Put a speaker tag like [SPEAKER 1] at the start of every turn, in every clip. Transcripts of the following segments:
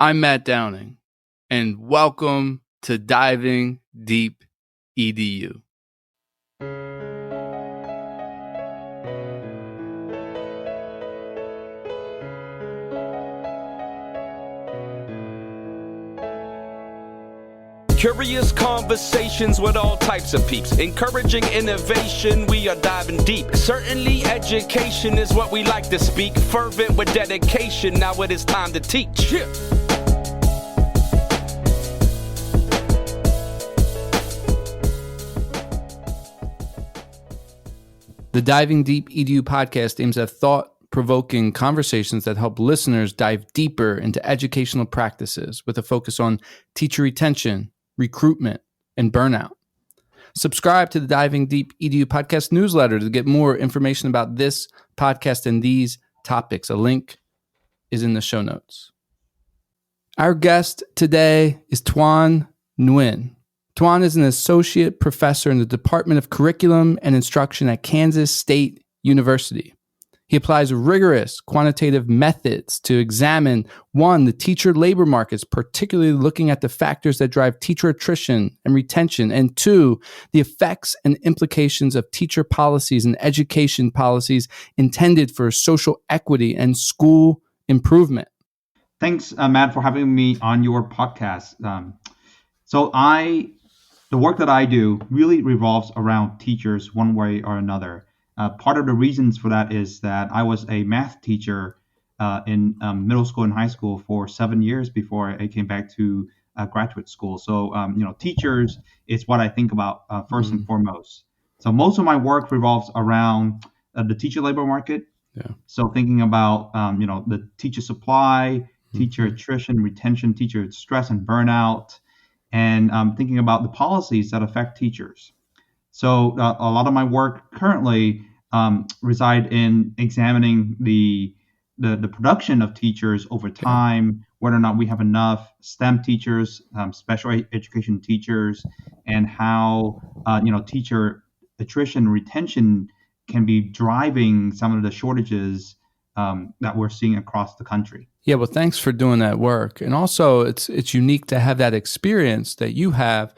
[SPEAKER 1] I'm Matt Downing, and welcome to Diving Deep EDU.
[SPEAKER 2] Curious conversations with all types of peeps. Encouraging innovation, we are diving deep. Certainly education is what we like to speak. Fervent with dedication, now it is time to teach. Yeah.
[SPEAKER 1] The Diving Deep EDU podcast aims at thought-provoking conversations that help listeners dive deeper into educational practices with a focus on teacher retention, recruitment, and burnout. Subscribe to the Diving Deep EDU podcast newsletter to get more information about this podcast and these topics. A link is in the show notes. Our guest today is Tuan Nguyen. Tuan is an associate professor in the Department of Curriculum and Instruction at Kansas State University. He applies rigorous quantitative methods to examine, one, the teacher labor markets, particularly looking at the factors that drive teacher attrition and retention, and two, the effects and implications of teacher policies and education policies intended for social equity and school improvement.
[SPEAKER 3] Thanks, Matt, for having me on your podcast. The work that I do really revolves around teachers one way or another. Part of the reasons for that is that I was a math teacher in middle school and high school for 7 years before I came back to graduate school. So, teachers is what I think about first and foremost. So most of my work revolves around the teacher labor market.
[SPEAKER 1] Yeah.
[SPEAKER 3] So thinking about, the teacher supply, teacher attrition, retention, teacher stress and burnout, and thinking about the policies that affect teachers. So a lot of my work currently reside in examining the production of teachers over time, whether or not we have enough STEM teachers, special education teachers, and how teacher attrition and retention can be driving some of the shortages that we're seeing across the country.
[SPEAKER 1] Yeah, well, thanks for doing that work. And also, it's unique to have that experience that you have,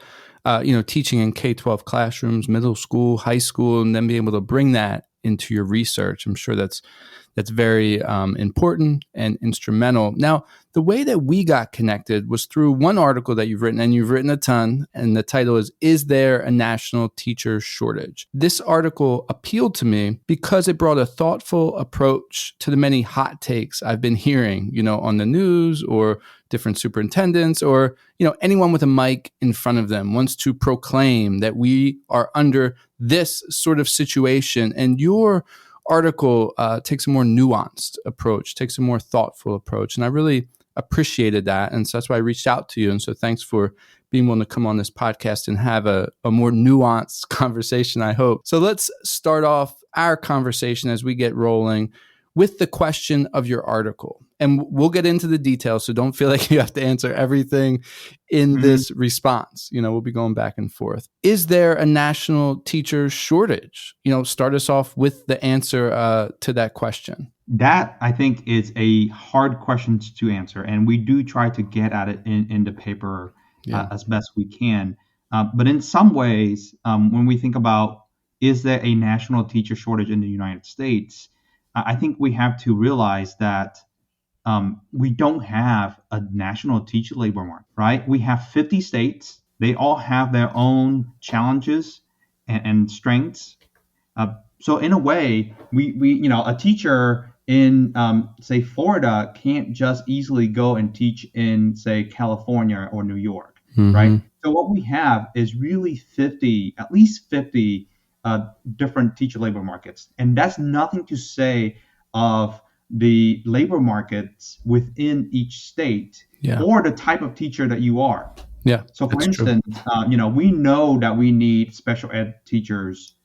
[SPEAKER 1] teaching in K-12 classrooms, middle school, high school, and then be able to bring that into your research. I'm sure that's very important and instrumental. Now, the way that we got connected was through one article that you've written, and you've written a ton, and the title is There a National Teacher Shortage? This article appealed to me because it brought a thoughtful approach to the many hot takes I've been hearing, on the news or different superintendents or, anyone with a mic in front of them wants to proclaim that we are under this sort of situation. And your article takes a more nuanced approach, takes a more thoughtful approach. And I really appreciated that. And so that's why I reached out to you. And so thanks for being willing to come on this podcast and have a more nuanced conversation, I hope. So let's start off our conversation as we get rolling with the question of your article. And we'll get into the details, so don't feel like you have to answer everything in this response. We'll be going back and forth. Is there a national teacher shortage? Start us off with the answer to that question.
[SPEAKER 3] That, I think, is a hard question to answer, and we do try to get at it in the paper as best we can. But in some ways, when we think about, is there a national teacher shortage in the United States, I think we have to realize that we don't have a national teacher labor market, right? We have 50 states. They all have their own challenges and strengths. So in a way, we a teacher in, say, Florida can't just easily go and teach in, say, California or New York, right? So what we have is really at least 50 different teacher labor markets. And that's nothing to say of the labor markets within each state or the type of teacher that you are.
[SPEAKER 1] Yeah.
[SPEAKER 3] So for instance, we know that we need special ed teachers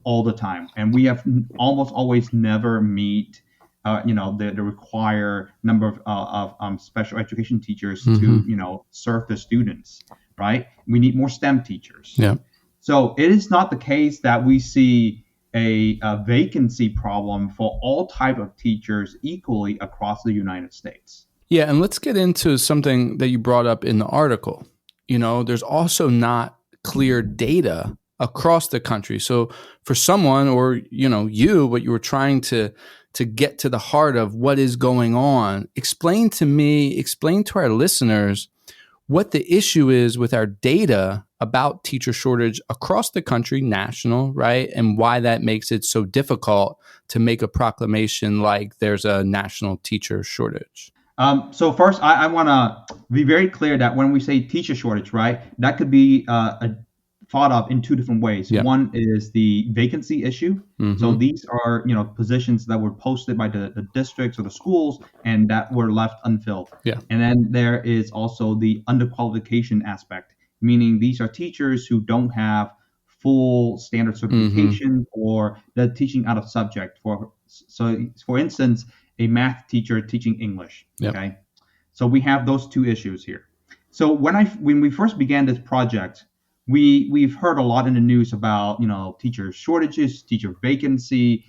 [SPEAKER 3] all the time, and we have almost always never meet the required number of special education teachers to serve the students, right? We need more STEM teachers.
[SPEAKER 1] Yeah.
[SPEAKER 3] So it is not the case that we see a vacancy problem for all type of teachers equally across the United States.
[SPEAKER 1] Yeah, and let's get into something that you brought up in the article. There's also not clear data across the country. So for someone, or what you were trying to get to the heart of what is going on, explain to our listeners what the issue is with our data about teacher shortage across the country, national, right? And why that makes it so difficult to make a proclamation like there's a national teacher shortage.
[SPEAKER 3] So first, I want to be very clear that when we say teacher shortage, right, that could be thought of in two different ways.
[SPEAKER 1] Yeah.
[SPEAKER 3] One is the vacancy issue. Mm-hmm. So these are, positions that were posted by the districts or the schools and that were left unfilled.
[SPEAKER 1] Yeah.
[SPEAKER 3] And then there is also the underqualification aspect, meaning these are teachers who don't have full standard certification or they're teaching out of subject. For instance, a math teacher teaching English.
[SPEAKER 1] Yep.
[SPEAKER 3] Okay. So we have those two issues here. So when we first began this project, we've heard a lot in the news about, teacher shortages, teacher vacancy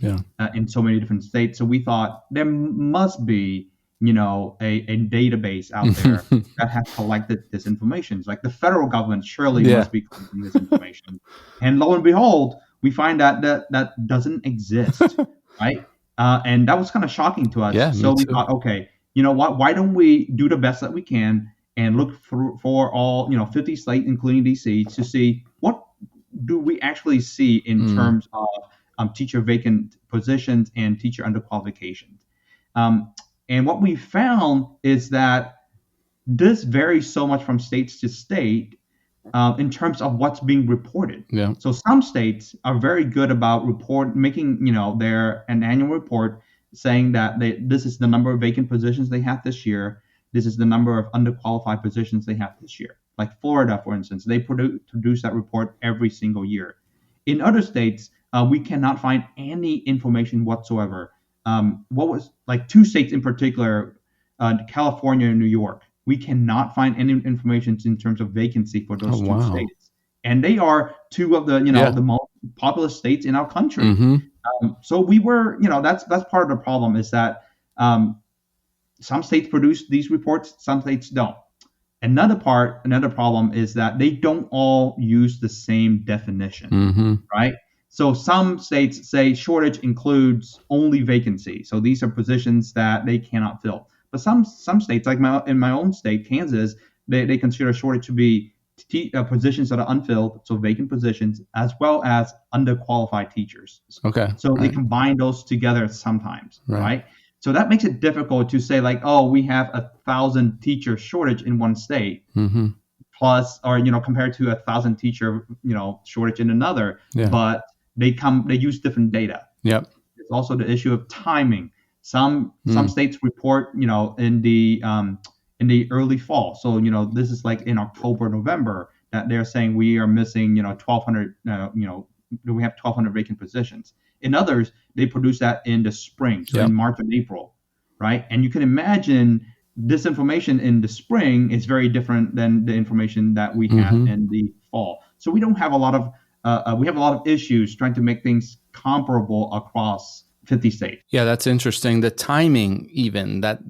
[SPEAKER 3] in so many different states. So we thought there must be, a database out there that has collected this information. It's like the federal government surely must be collecting this information. And lo and behold, we find that doesn't exist, right? And that was kind of shocking to us.
[SPEAKER 1] Yeah,
[SPEAKER 3] so we thought, okay, you know what? Why don't we do the best that we can and look for all 50 states, including DC, to see what do we actually see in terms of teacher vacant positions and teacher underqualifications. And what we found is that this varies so much from state to state in terms of what's being reported.
[SPEAKER 1] Yeah.
[SPEAKER 3] So some states are very good about making an annual report saying that this is the number of vacant positions they have this year. This is the number of underqualified positions they have this year. Like Florida, for instance, they produce that report every single year. In other states, we cannot find any information whatsoever. What was like two states in particular, California and New York, we cannot find any information in terms of vacancy for those two states. And they are two of the, the most populous states in our country. So we were, that's part of the problem is that some states produce these reports, some states don't. Another problem is that they don't all use the same definition, right? So some states say shortage includes only vacancy. So these are positions that they cannot fill. But some states, like in my own state, Kansas, they consider shortage to be positions that are unfilled, so vacant positions, as well as underqualified teachers.
[SPEAKER 1] Okay.
[SPEAKER 3] So they combine those together sometimes, right? So that makes it difficult to say like, oh, we have 1,000 teacher shortage in one state, plus, or compared to 1,000 teacher shortage in another. Yeah. But they use different data.
[SPEAKER 1] Yep.
[SPEAKER 3] There's also the issue of timing. Some states report, in the early fall. So, this is like in October, November that they're saying we are missing, 1,200, we have 1,200 vacant positions. In others, they produce that in the spring, so in March and April, right? And you can imagine this information in the spring is very different than the information that we have in the fall. So we don't have a lot of issues trying to make things comparable across 50 states.
[SPEAKER 1] Yeah, that's interesting. The timing, even that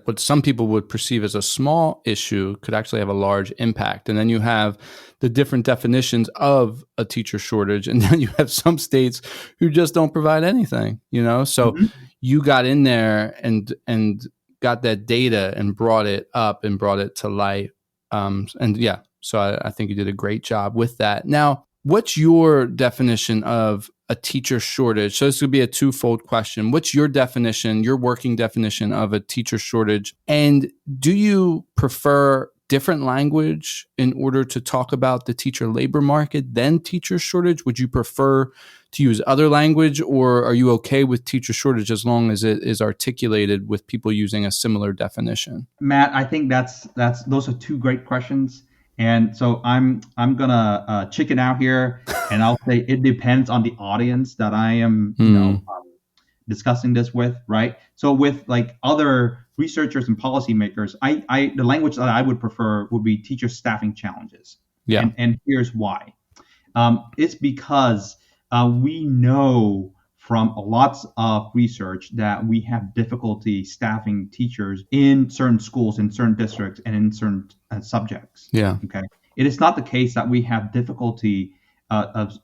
[SPEAKER 1] what some people would perceive as a small issue could actually have a large impact. And then you have the different definitions of a teacher shortage. And then you have some states who just don't provide anything, So you got in there and got that data and brought it up and brought it to light. So I think you did a great job with that. Now, what's your definition of a teacher shortage? So this would be a twofold question. What's your definition, your working definition of a teacher shortage? And do you prefer different language in order to talk about the teacher labor market than teacher shortage? Would you prefer to use other language, or are you okay with teacher shortage as long as it is articulated with people using a similar definition?
[SPEAKER 3] Matt, I think those are two great questions. And so I'm gonna chicken out here, and I'll say it depends on the audience that I am, discussing this with, right? So with like other researchers and policymakers, the language that I would prefer would be teacher staffing challenges. And here's why. It's because we know from lots of research that we have difficulty staffing teachers in certain schools, in certain districts, and in certain subjects.
[SPEAKER 1] Yeah.
[SPEAKER 3] Okay. It is not the case that we have difficulty of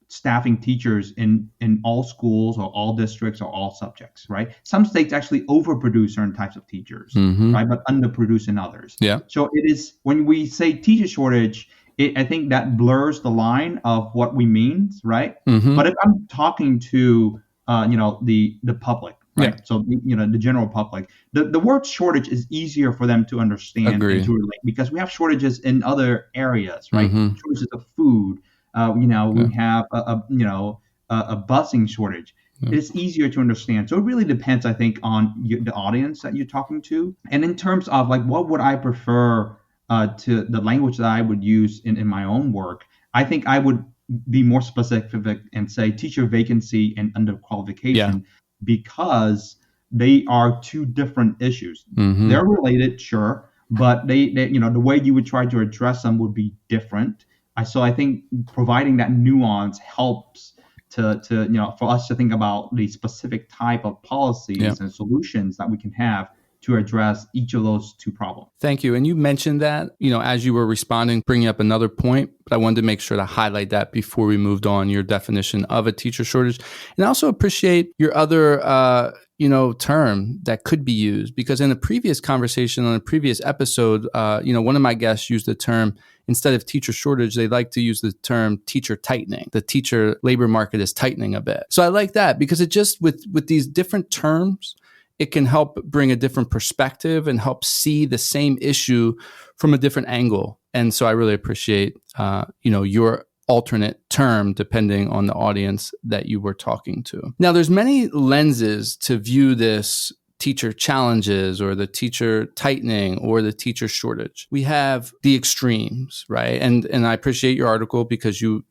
[SPEAKER 3] staffing teachers in all schools or all districts or all subjects, right? Some states actually overproduce certain types of teachers, right, but underproduce in others.
[SPEAKER 1] Yeah.
[SPEAKER 3] So it is, when we say teacher shortage, I think that blurs the line of what we mean, right? But if I'm talking to the public, right?
[SPEAKER 1] Yeah.
[SPEAKER 3] So the general public, the word shortage is easier for them to understand and to relate, because we have shortages in other areas, right? Shortages of food. We have a busing shortage. It's easier to understand. So it really depends, I think, on the audience that you're talking to. And in terms of like, what would I prefer to the language that I would use in my own work, I think I would be more specific and say teacher vacancy and underqualification, because they are two different issues. They're related, sure, but they the way you would try to address them would be different. So I think providing that nuance helps to for us to think about the specific type of policies and solutions that we can have to address each of those two problems.
[SPEAKER 1] Thank you. And you mentioned that, as you were responding, bringing up another point, but I wanted to make sure to highlight that before we moved on, your definition of a teacher shortage. And I also appreciate your other term that could be used, because in a previous conversation on a previous episode, one of my guests used the term, instead of teacher shortage, they like to use the term teacher tightening. The teacher labor market is tightening a bit. So I like that, because it just, with these different terms, it can help bring a different perspective and help see the same issue from a different angle. And so I really appreciate, your alternate term depending on the audience that you were talking to. Now, there's many lenses to view this teacher challenges or the teacher tightening or the teacher shortage. We have the extremes, right? And I appreciate your article because you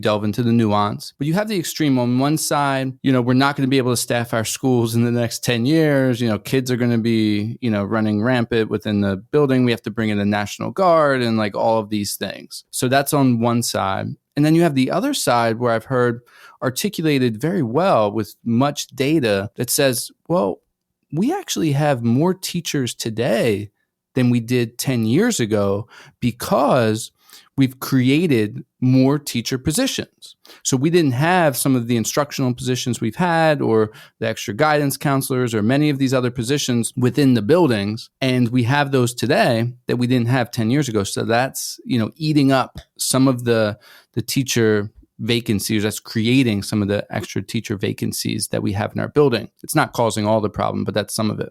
[SPEAKER 1] delve into the nuance, but you have the extreme on one side. We're not going to be able to staff our schools in the next 10 years. Kids are going to be, running rampant within the building. We have to bring in the National Guard and like all of these things. So that's on one side. And then you have the other side where I've heard articulated very well with much data that says, well, we actually have more teachers today than we did 10 years ago because we've created more teacher positions. So we didn't have some of the instructional positions we've had, or the extra guidance counselors, or many of these other positions within the buildings. And we have those today that we didn't have 10 years ago. So that's, eating up some of the teacher vacancies. That's creating some of the extra teacher vacancies that we have in our building. It's not causing all the problem, but that's some of it.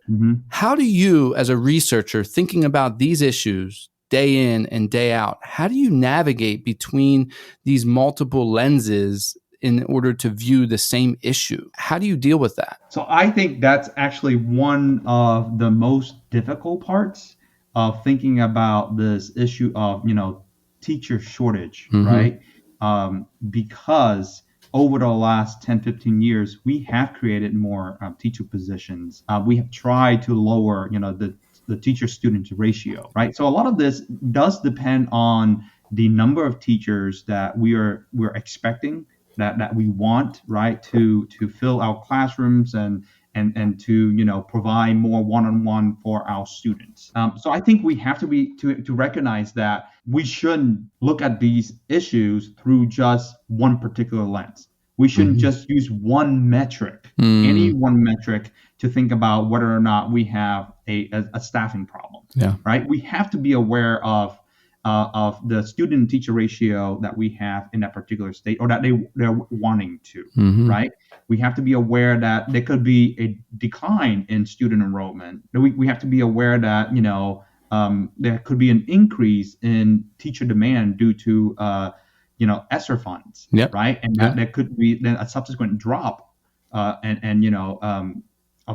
[SPEAKER 1] How do you, as a researcher, thinking about these issues day in and day out, how do you navigate between these multiple lenses in order to view the same issue? How do you deal with that?
[SPEAKER 3] So I think that's actually one of the most difficult parts of thinking about this issue of, teacher shortage, right? Because over the last 10, 15 years, we have created more teacher positions. We have tried to lower, the teacher-student ratio, right? So a lot of this does depend on the number of teachers that we're expecting, that we want, right, to fill our classrooms and to provide more one-on-one for our students. So I think we have to recognize that we shouldn't look at these issues through just one particular lens. We shouldn't just use one metric, any one metric, to think about whether or not we have a staffing problem. Right? We have to be aware of the student-teacher ratio that we have in that particular state, or that they're wanting to. Right? We have to be aware that there could be a decline in student enrollment. We have to be aware that there could be an increase in teacher demand due to ESSER funds, right? And that there could be then a subsequent drop of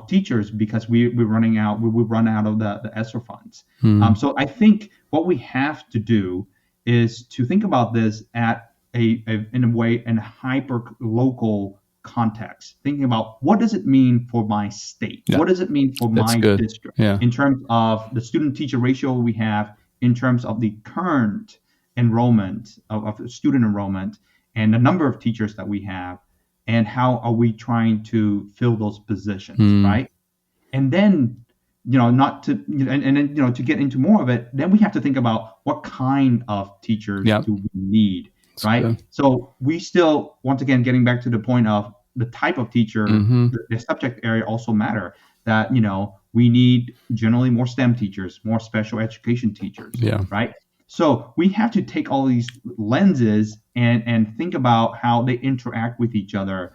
[SPEAKER 3] teachers because we run out of the ESSER funds. So I think what we have to do is to think about this in a hyper local context, thinking about what does it mean for my state? What does it mean for my district in terms of the student-teacher ratio we have, in terms of the current enrollment of student enrollment and the number of teachers that we have, and how are we trying to fill those positions, right? And then, not to, and then, to get into more of it, then we have to think about what kind of teachers do we need, right?
[SPEAKER 1] Good.
[SPEAKER 3] So we still, once again, getting back to the point of the type of teacher, the subject area also matter. That, we need generally more STEM teachers, more special education teachers, right? So we have to take all these lenses and think about how they interact with each other.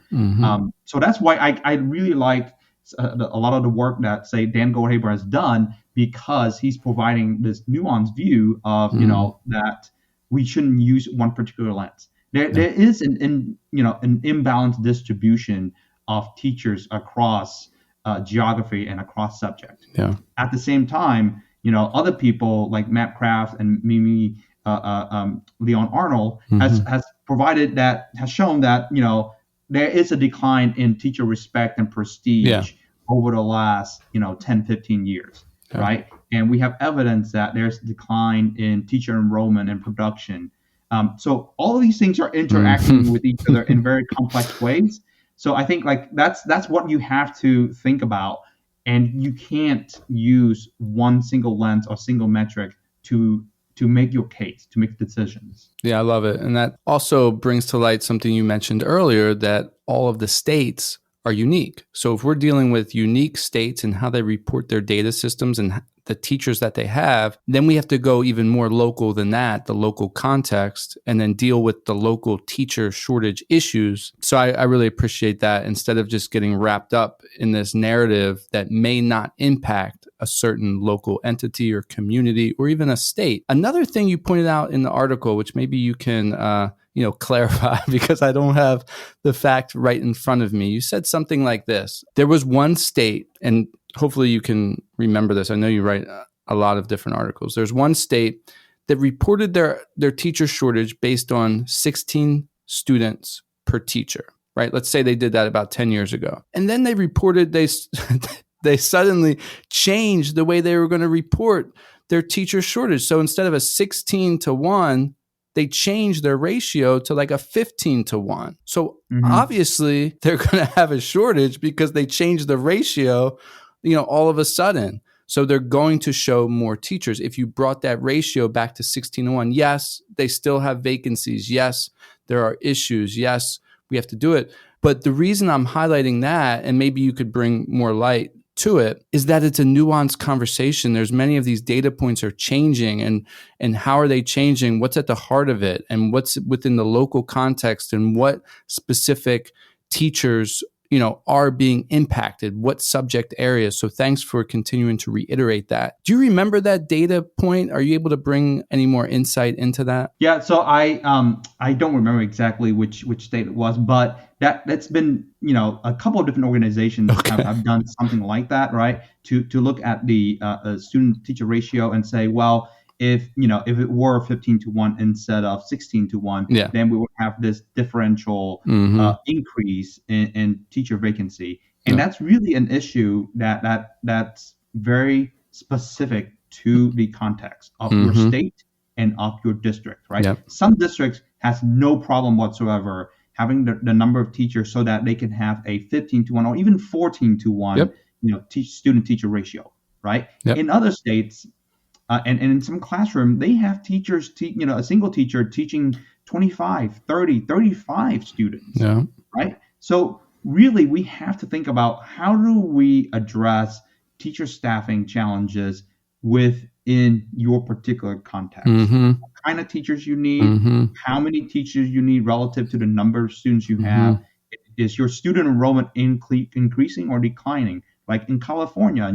[SPEAKER 3] So that's why I really like a lot of the work that, say, Dan Goldhaber has done, because he's providing this nuanced view of, that we shouldn't use one particular lens. There is an imbalanced distribution of teachers across geography and across subject. At the same time, other people like Matt Kraft and Mimi Leon Arnold has shown that, there is a decline in teacher respect and prestige over the last, 10, 15 years, right? And we have evidence that there's a decline in teacher enrollment and production. So all of these things are interacting with each other in very complex ways. So I think that's what you have to think about. And you can't use one single lens or single metric to make your case, to make decisions.
[SPEAKER 1] Yeah, I love it. And that also brings to light something you mentioned earlier, that all of the states are unique. So if we're dealing with unique states and how they report their data systems and the teachers that they have, then we have to go even more local than that, the local context, and then deal with the local teacher shortage issues. So I really appreciate that, instead of just getting wrapped up in this narrative that may not impact a certain local entity or community or even a state. Another thing you pointed out in the article, which maybe you can clarify, because I don't have the fact right in front of me. You said something like this: there was one state, and hopefully you can remember this. I know you write a lot of different articles. There's one state that reported their teacher shortage based on 16 students per teacher, right? Let's say they did that about 10 years ago. And then they reported they suddenly changed the way they were going to report their teacher shortage. So instead of a 16-1, they changed their ratio to like a 15-1. So obviously they're going to have a shortage because they changed the ratio, all of a sudden. So they're going to show more teachers. If you brought that ratio back to 16-1, yes, they still have vacancies. Yes, there are issues. Yes, we have to do it. But the reason I'm highlighting that, and maybe you could bring more light to it, is that it's a nuanced conversation. There's many of these data points are changing, and how are they changing? What's at the heart of it, and what's within the local context, and what specific teachers are being impacted, what subject areas. So thanks for continuing to reiterate that. Do you remember that data point? Are you able to bring any more insight into that?
[SPEAKER 3] Yeah, so I don't remember exactly which state it was, but that's been, a couple of different organizations have done something like that, right? To look at the student teacher ratio and say, well, if it were 15-1 instead of 16-1, then we would have this differential increase in teacher vacancy. And that's really an issue that's very specific to the context of your state and of your district, right? Some districts has no problem whatsoever having the number of teachers so that they can have a 15-1 or even 14-1 student teacher ratio, right? In other states, and in some classroom, they have teachers, a single teacher teaching 25, 30, 35 students, right? So really, we have to think about how do we address teacher staffing challenges within your particular context. What kind of teachers you need, how many teachers you need relative to the number of students you have. Is your student enrollment increasing or declining? Like in California,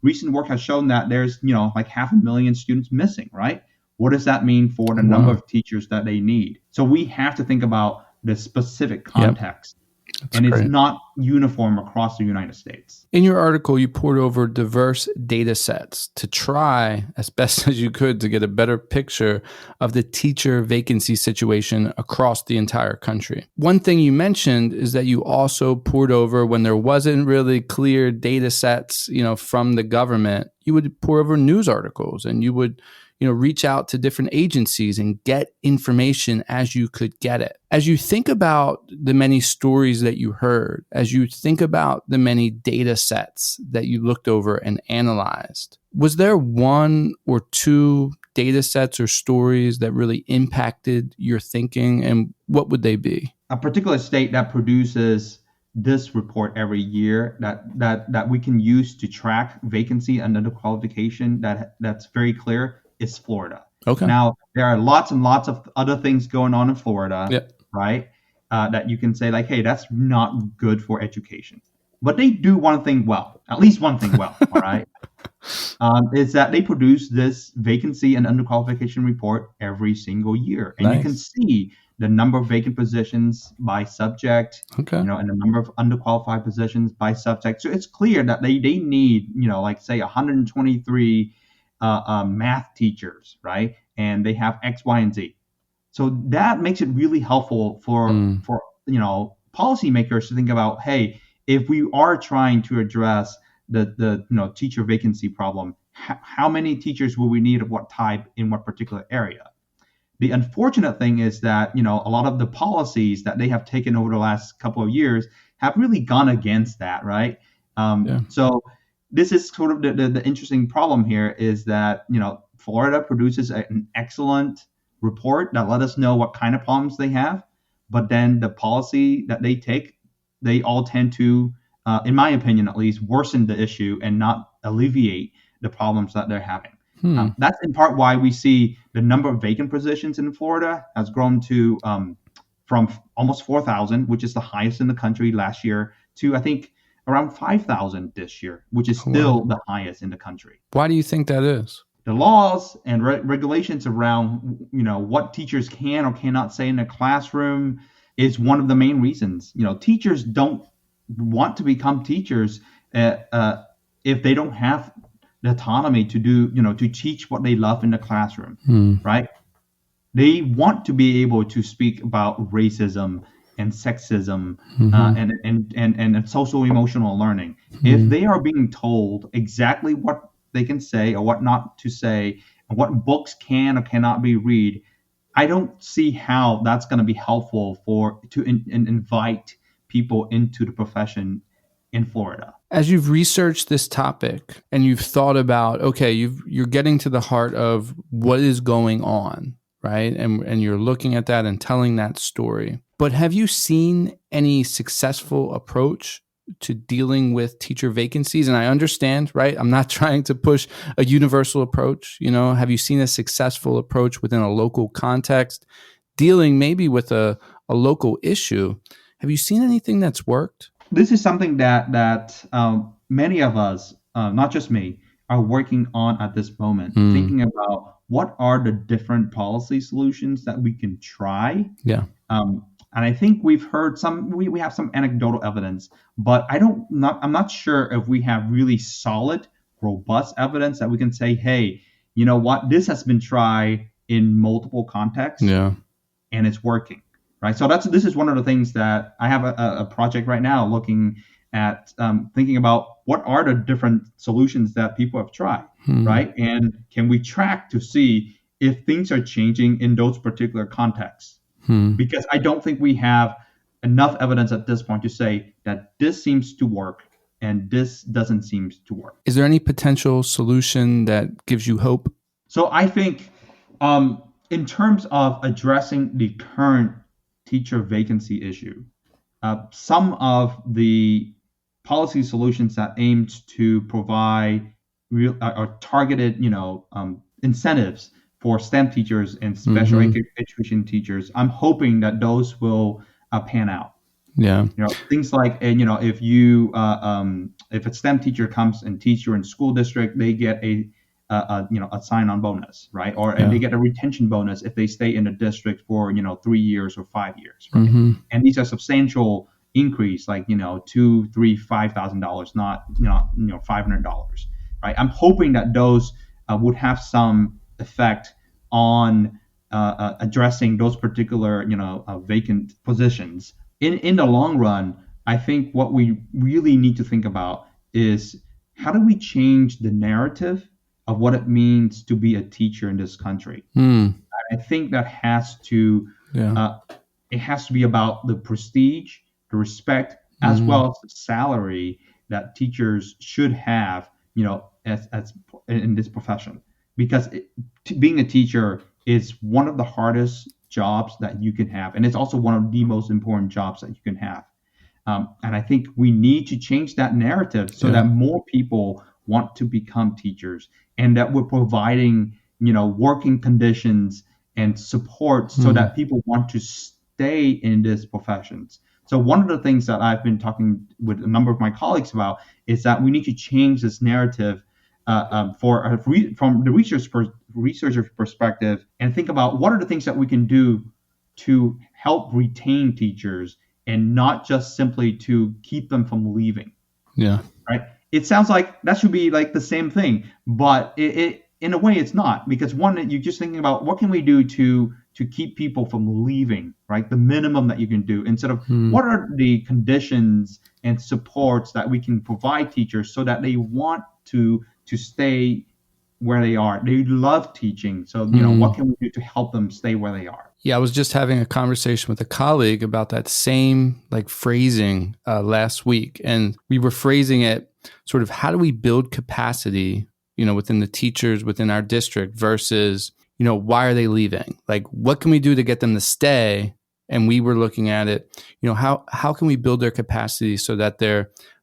[SPEAKER 3] recent work has shown that there's, like 500,000 students missing, right? What does that mean for the number of teachers that they need? So we have to think about the specific context. And it's not uniform across the United States.
[SPEAKER 1] In your article, you poured over diverse data sets to try as best as you could to get a better picture of the teacher vacancy situation across the entire country. One thing you mentioned is that you also poured over when there wasn't really clear data sets, from the government, you would pour over news articles and you would reach out to different agencies and get information as you could get it. As you think about the many stories that you heard, as you think about the many data sets that you looked over and analyzed, was there one or two data sets or stories that really impacted your thinking, and what would they be?
[SPEAKER 3] A particular state that produces this report every year that we can use to track vacancy and underqualification that's very clear is Florida.
[SPEAKER 1] Okay.
[SPEAKER 3] Now, there are lots and lots of other things going on in Florida, right? That you can say like, hey, that's not good for education. But they do one thing well, at least one thing well, all right? Is that they produce this vacancy and underqualification report every single year. And
[SPEAKER 1] Nice.
[SPEAKER 3] You can see the number of vacant positions by subject,
[SPEAKER 1] Okay.
[SPEAKER 3] and the number of underqualified positions by subject. So it's clear that they need, like say 123 math teachers, right? And they have X, Y, and Z. So that makes it really helpful for policymakers to think about, hey, if we are trying to address the teacher vacancy problem, how many teachers will we need of what type in what particular area? The unfortunate thing is that a lot of the policies that they have taken over the last couple of years have really gone against that, right? So this is sort of the interesting problem here is that, Florida produces an excellent report that let us know what kind of problems they have. But then the policy that they take, they all tend to, in my opinion at least, worsen the issue and not alleviate the problems that they're having. That's in part why we see the number of vacant positions in Florida has grown to from almost 4,000, which is the highest in the country last year, to I think around 5,000 this year, which is still the highest in the country.
[SPEAKER 1] Why do you think that is?
[SPEAKER 3] The laws and regulations around, what teachers can or cannot say in the classroom is one of the main reasons. Teachers don't want to become teachers if they don't have the autonomy to do, to teach what they love in the classroom, right? They want to be able to speak about racism and sexism and social emotional learning. If they are being told exactly what they can say or what not to say, and what books can or cannot be read, I don't see how that's going to be helpful to invite people into the profession in Florida.
[SPEAKER 1] As you've researched this topic and you've thought about, okay, you're getting to the heart of what is going on, right? And you're looking at that and telling that story. But have you seen any successful approach to dealing with teacher vacancies? And I understand, right? I'm not trying to push a universal approach. Have you seen a successful approach within a local context, dealing maybe with a local issue? Have you seen anything that's worked?
[SPEAKER 3] This is something that many of us, not just me, are working on at this moment, thinking about what are the different policy solutions that we can try.
[SPEAKER 1] Yeah.
[SPEAKER 3] And I think we've heard we have some anecdotal evidence, but I'm not sure if we have really solid, robust evidence that we can say, hey, you know what, this has been tried in multiple contexts, and it's working, right? So this is one of the things that I have a project right now looking at, thinking about what are the different solutions that people have tried, right? And can we track to see if things are changing in those particular contexts? Because I don't think we have enough evidence at this point to say that this seems to work and this doesn't seem to work.
[SPEAKER 1] Is there any potential solution that gives you hope?
[SPEAKER 3] So I think in terms of addressing the current teacher vacancy issue, some of the policy solutions that aimed to provide real or targeted, incentives for STEM teachers and special education teachers, I'm hoping that those will pan out.
[SPEAKER 1] Yeah.
[SPEAKER 3] Things like, if you if a STEM teacher comes and teaches you in school district, they get a sign-on bonus, right? And they get a retention bonus if they stay in the district for 3 years or 5 years, right? And these are substantial increase, like, $2, $3, $5,000, not, $500, right? I'm hoping that those would have some effect on addressing those particular, vacant positions. In the long run, I think what we really need to think about is how do we change the narrative of what it means to be a teacher in this country. I think that has to it has to be about the prestige, the respect, as well as the salary that teachers should have, as in this profession. Because being a teacher is one of the hardest jobs that you can have, and it's also one of the most important jobs that you can have. And I think we need to change that narrative so that more people want to become teachers, and that we're providing, working conditions and support so that people want to stay in these professions. So one of the things that I've been talking with a number of my colleagues about is that we need to change this narrative from the researcher's perspective, and think about what are the things that we can do to help retain teachers and not just simply to keep them from leaving.
[SPEAKER 1] Yeah.
[SPEAKER 3] Right. It sounds like that should be like the same thing, but it in a way it's not, because one, you're just thinking about what can we do to keep people from leaving, right? The minimum that you can do, instead of what are the conditions and supports that we can provide teachers so that they want to stay where they are. They love teaching. So, what can we do to help them stay where they are?
[SPEAKER 1] Yeah, I was just having a conversation with a colleague about that same phrasing last week. And we were phrasing it sort of, how do we build capacity, within the teachers within our district versus, why are they leaving? Like, what can we do to get them to stay? And we were looking at it, how can we build their capacity so that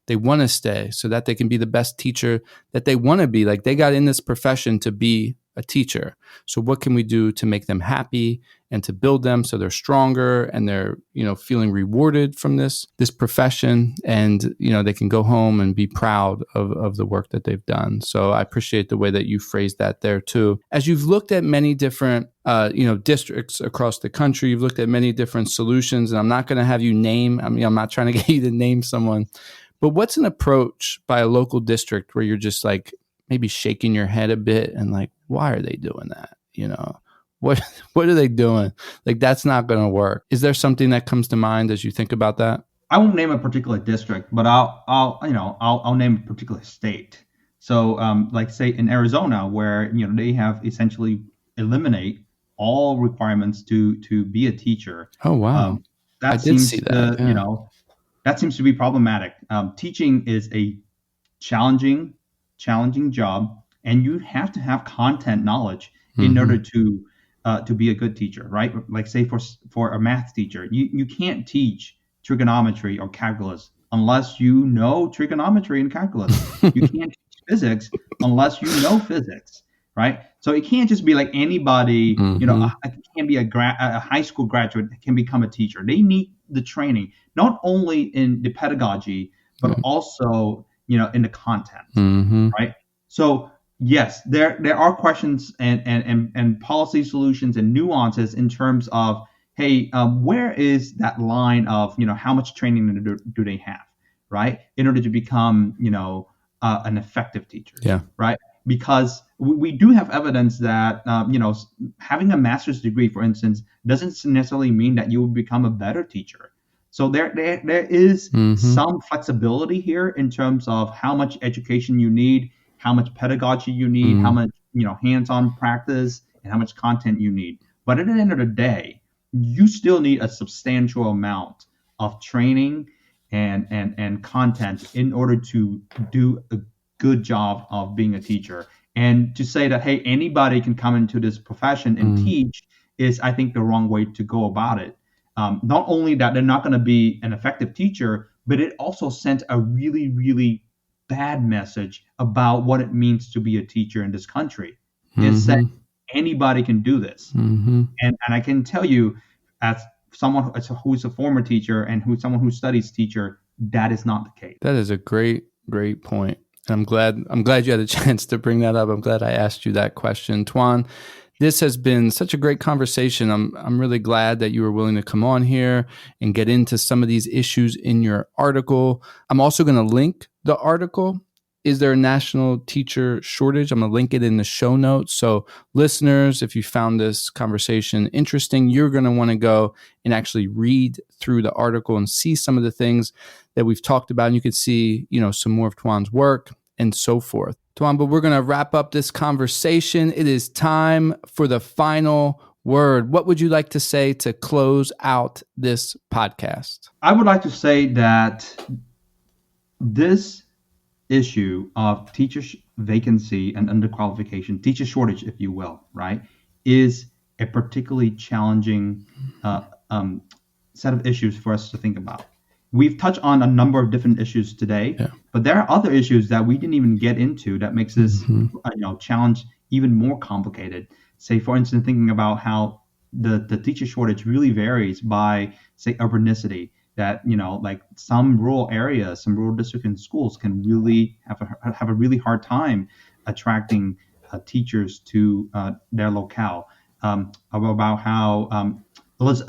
[SPEAKER 1] they want to stay, so that they can be the best teacher that they want to be. Like, they got in this profession to be a teacher. So what can we do to make them happy and to build them so they're stronger and they're, feeling rewarded from this profession, and, they can go home and be proud of the work that they've done. So I appreciate the way that you phrased that there too. As you've looked at many different, districts across the country, you've looked at many different solutions, and I'm not going to have you name, I'm not trying to get you to name someone, but what's an approach by a local district where you're just like maybe shaking your head a bit and like, why are they doing that? What are they doing? Like, that's not going to work. Is there something that comes to mind as you think about that?
[SPEAKER 3] I won't name a particular district, but I'll name a particular state. So, like say in Arizona, where they have essentially eliminate all requirements to be a teacher.
[SPEAKER 1] Oh wow,
[SPEAKER 3] that seems to, that seems to be problematic. Teaching is a challenging job, and you have to have content knowledge in order to be a good teacher, right? Like say for a math teacher, you can't teach trigonometry or calculus unless you know trigonometry and calculus. You can't teach physics unless you know physics, right? So it can't just be like anybody, it can't be a high school graduate that can become a teacher. They need the training, not only in the pedagogy, but also, in the content, right? So yes, there are questions and policy solutions and nuances in terms of, hey, where is that line of, how much training do they have, right? In order to become, an effective teacher, right? Because we do have evidence that, having a master's degree, for instance, doesn't necessarily mean that you will become a better teacher. So there is some flexibility here in terms of how much education you need, how much pedagogy you need, how much, hands-on practice, and how much content you need. But at the end of the day, you still need a substantial amount of training and content in order to do a good job of being a teacher. And to say that, hey, anybody can come into this profession and teach is, I think, the wrong way to go about it. Not only that they're not going to be an effective teacher, but it also sent a really, really bad message about what it means to be a teacher in this country. It's that anybody can do this. And I can tell you, as someone who's a former teacher and someone who studies teacher, that is not the case.
[SPEAKER 1] That is a great point. And I'm glad you had a chance to bring that up. I'm glad I asked you that question. Tuan, This has been such a great conversation. I'm really glad that you were willing to come on here and get into some of these issues in your article. I'm also going to link the article. Is there a national teacher shortage? I'm going to link it in the show notes. So listeners, if you found this conversation interesting, you're going to want to go and actually read through the article and see some of the things that we've talked about. And you can see, some more of Tuan's work and so forth. Tuan, but we're going to wrap up this conversation. It is time for the final word. What would you like to say to close out this podcast?
[SPEAKER 3] I would like to say that this issue of teacher vacancy and underqualification, teacher shortage, if you will, right, is a particularly challenging set of issues for us to think about. We've touched on a number of different issues today, but there are other issues that we didn't even get into that makes this challenge even more complicated. Say, for instance, thinking about how the teacher shortage really varies by, say, urbanicity. That like some rural areas, some rural districts and schools can really have a really hard time attracting teachers to their locale. About how Liz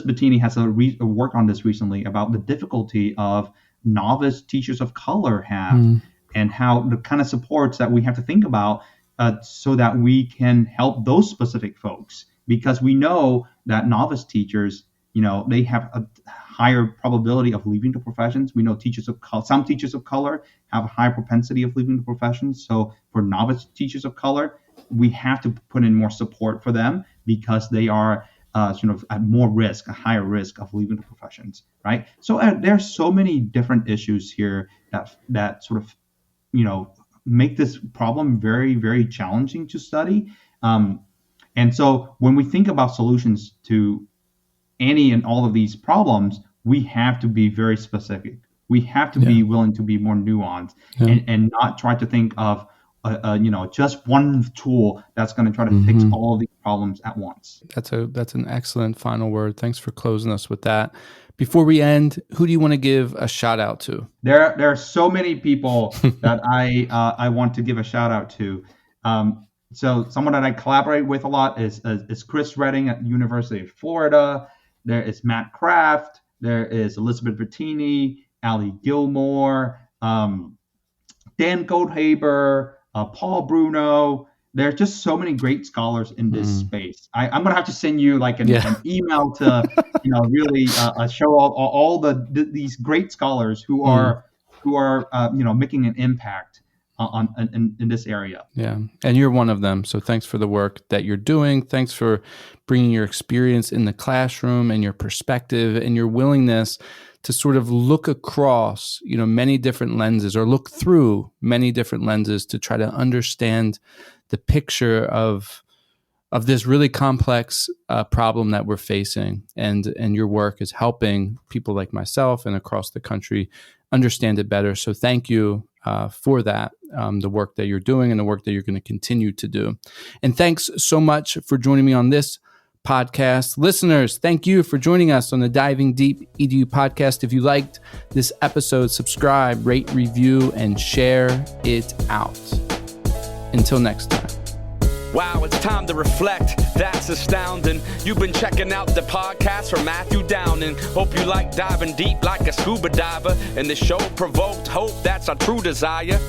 [SPEAKER 3] Bettini has a work on this recently about the difficulty of novice teachers of color have, and how the kind of supports that we have to think about so that we can help those specific folks, because we know that novice teachers, they have a higher probability of leaving the professions. We know some teachers of color have a higher propensity of leaving the professions. So for novice teachers of color, we have to put in more support for them because they are at more risk, a higher risk of leaving the professions, right? So there's so many different issues here that sort of, make this problem very, very challenging to study. And so when we think about solutions to any and all of these problems, we have to be very specific. We have to be willing to be more nuanced and not try to think of just one tool that's going to try to fix all of these problems at once. That's
[SPEAKER 1] an excellent final word. Thanks for closing us with that. Before we end, who do you want to give a shout out to?
[SPEAKER 3] There are so many people that I want to give a shout out to. So someone that I collaborate with a lot is Chris Redding at the University of Florida. There is Matt Kraft. There is Elizabeth Bettini, Alli Gilmour, Dan Goldhaber, Paul Bruno. There are just so many great scholars in this space. I'm going to have to send you like an email to really show all these great scholars who are making an impact in this area.
[SPEAKER 1] Yeah, and you're one of them. So thanks for the work that you're doing. Thanks for bringing your experience in the classroom and your perspective and your willingness to sort of look across, many different lenses, or look through many different lenses to try to understand the picture of this really complex problem that we're facing. And your work is helping people like myself and across the country understand it better. So thank you for that, the work that you're doing and the work that you're going to continue to do. And thanks so much for joining me on this podcast. Listeners, thank you for joining us on the Diving Deep EDU podcast. If you liked this episode, subscribe, rate, review, and share it out. Until next time.
[SPEAKER 2] Wow, it's time to reflect. That's astounding. You've been checking out the podcast from Matthew Downing. Hope you like diving deep like a scuba diver. And the show provoked hope, that's our true desire.